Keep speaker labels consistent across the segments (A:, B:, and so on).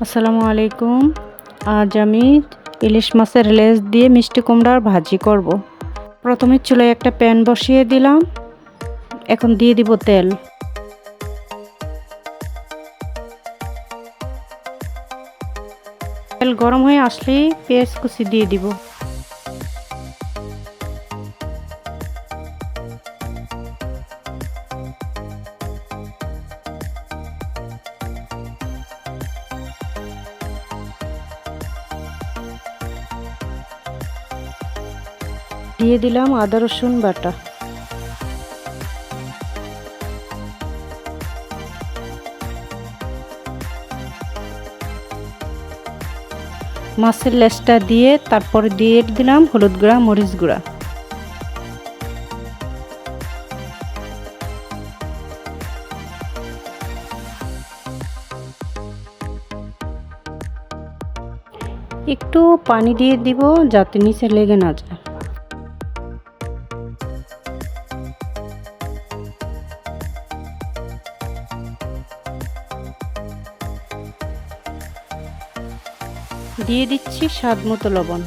A: আসসালামু আলাইকুম। আজ আমি ইলিশ মাছের লেজ দিয়ে মিষ্টি কুমড়ার ভাজি করব। প্রথমে চুলায় একটা প্যান বসিয়ে দিলাম। এখন দিয়ে দিব তেল। তেল গরম হয়ে আসলেই পেঁয়াজ কুচি দিয়ে দিব। দিয়ে দিলাম আদা রসুন বাটা। মাছের লেজটা দিয়ে তারপর দিয়ে দিলাম হলুদ গুঁড়া, মরিচ গুঁড়া। একটু পানি দিয়ে দিব যাতে নিচে লেগে না যায়। দিয়ে দিচ্ছি স্বাদ মতো লবণ।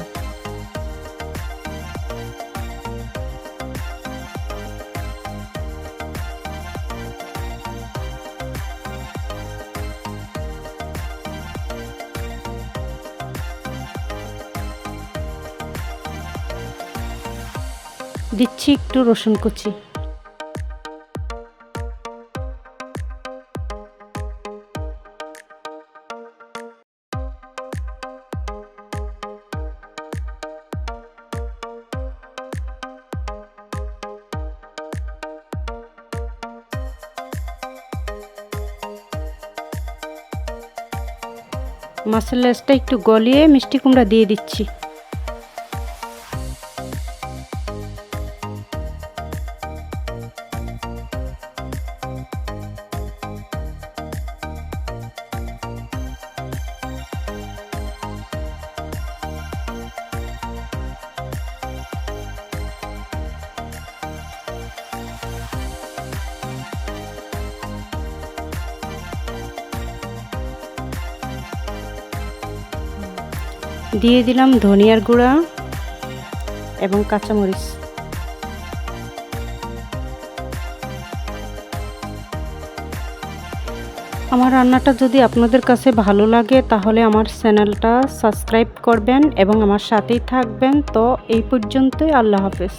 A: দিচ্ছি একটু রসুন কুচি। মাছের লেজটা একটু গলিয়ে মিষ্টি কুমড়া দিয়ে দিচ্ছি। দিয়ে দিলাম ধনিয়ার গুঁড়া এবং কাঁচামরিচ। আমার রান্নাটা যদি আপনাদের কাছে ভালো লাগে তাহলে আমার চ্যানেলটা সাবস্ক্রাইব করবেন এবং আমার সাথেই থাকবেন। তো এই পর্যন্তই, আল্লাহ হাফেজ।